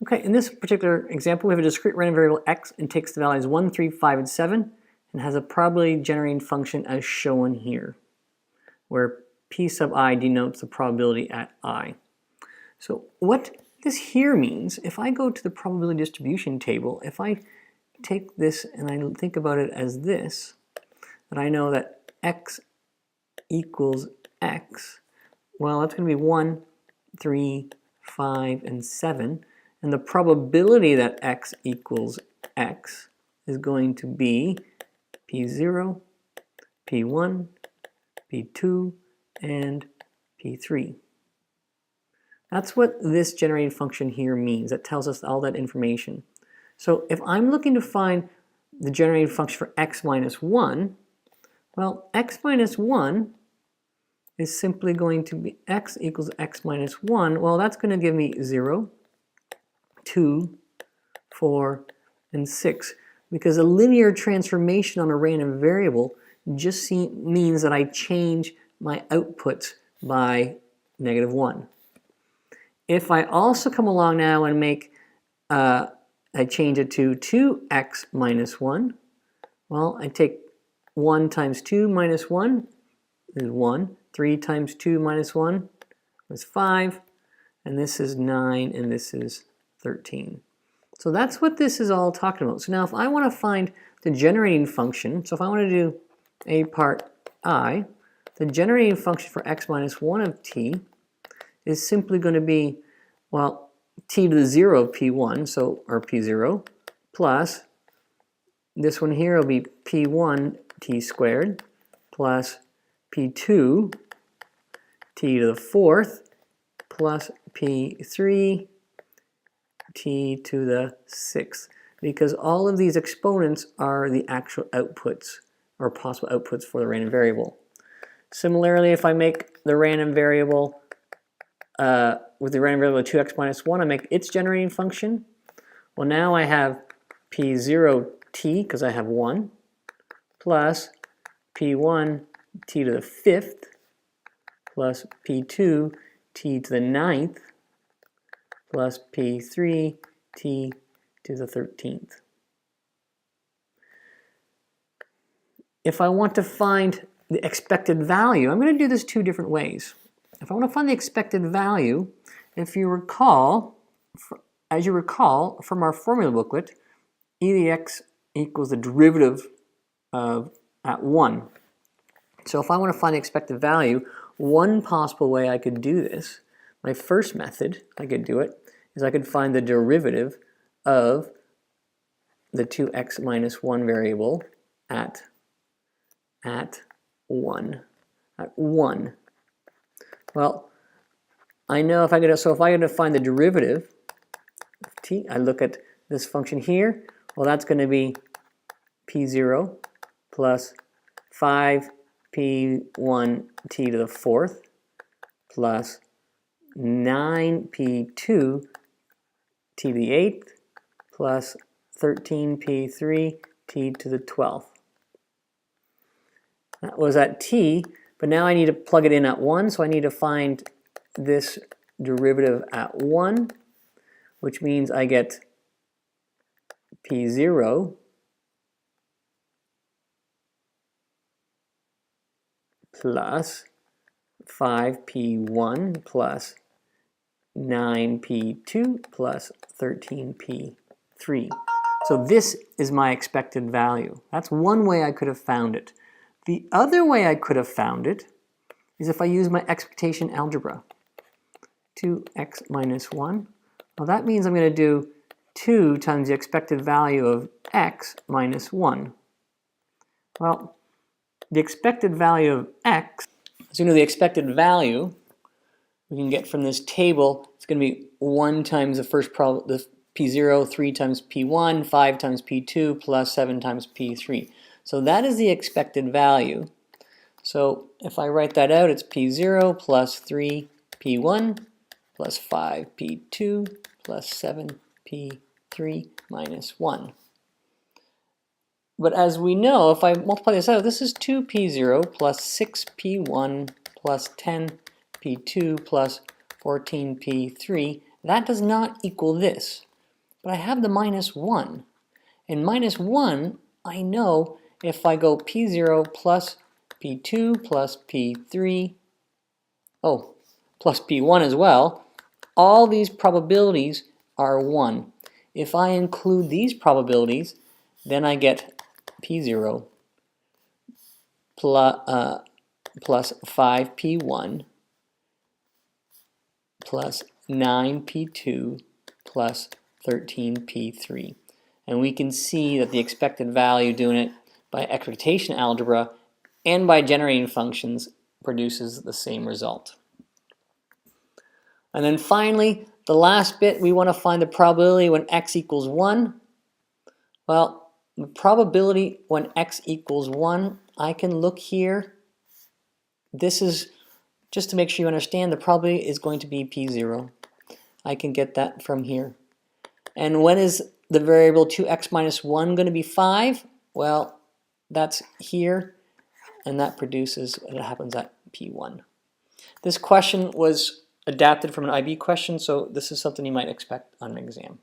Okay, in this particular example, we have a discrete random variable x and takes the values 1, 3, 5, and 7 and has a probability generating function as shown here, where p sub I denotes the probability at I. So what this here means, if I go to the probability distribution table, if I take this and I think about it as this, that I know that x equals x, well, that's going to be 1, 3, 5, and 7. And the probability that x equals x is going to be p0, p1, p2, and p3. That's what this generating function here means. That tells us all that information. So if I'm looking to find the generating function for x minus 1, well, x minus 1 is simply going to be x equals x minus 1. Well, that's going to give me 0, 2, 4, and 6. Because a linear transformation on a random variable just means that I change my outputs by -1. If I also come along now and make, I change it to 2x minus 1, well, I take 1 times 2 minus 1 is 1. 3 times 2 minus 1 is 5. And this is 9, and this is 13. So that's what this is all talking about. So now if I want to find the generating function, so if I want to do a part I, the generating function for x minus 1 of t is simply going to be, well, t to the 0 of p1, so, or p0, plus this one here will be p1 t squared plus p2 t to the 4th plus p3 t to the 6th, because all of these exponents are the actual outputs or possible outputs for the random variable. Similarly, if I make the random variable with the random variable 2x minus 1, I make its generating function. Well, now I have p0t, because I have 1, plus p1 t to the 5th, plus p2 t to the 9th, plus p3 t to the 13th. If I want to find the expected value, I'm going to do this two different ways. If I want to find the expected value, if you recall, as you recall from our formula booklet, e to the x equals the derivative of at 1. So if I want to find the expected value, one possible way I could do this, my first method I could do it, is I could find the derivative of the 2x minus 1 variable at 1. Well, I know if I get, so if I get to find the derivative of t, I look at this function here, well, that's going to be p0 plus 5 p1 t to the 4th plus 9 p2 t to the 8th plus 13 p3 t to the 12th. That was at t, but now I need to plug it in at 1, so I need to find this derivative at 1, which means I get p0 plus 5p1 plus 9p2 plus 13p3. So this is my expected value. That's one way I could have found it. The other way I could have found it is if I use my expectation algebra. 2x minus 1. Well, that means I'm going to do 2 times the expected value of x minus 1. Well, the expected value of x, as you know, the expected value we can get from this table, it's going to be 1 times the first problem, the p0, 3 times p1, 5 times p2, plus 7 times p3. So that is the expected value. So if I write that out, it's p0 plus 3 p1 plus 5 p2 plus 7 p3 minus 1. But as we know, if I multiply this out, this is 2p0 plus 6p1 plus 10p2 plus 14p3, that does not equal this. But I have the minus 1. And minus 1, I know if I go P0 plus P2 plus P3, plus P1 as well, all these probabilities are 1. If I include these probabilities, then I get P0 plus 5P1 plus 9P2 plus 13P3. And we can see that the expected value doing it by expectation algebra and by generating functions produces the same result. And then finally, the last bit, we want to find the probability when x equals 1. Well, the probability when x equals 1, I can look here. This is, just to make sure you understand, the probability is going to be P0. I can get that from here. And when is the variable 2x minus 1 going to be 5? Well, that's here, and that produces, it happens at P1. This question was adapted from an IB question, so this is something you might expect on an exam.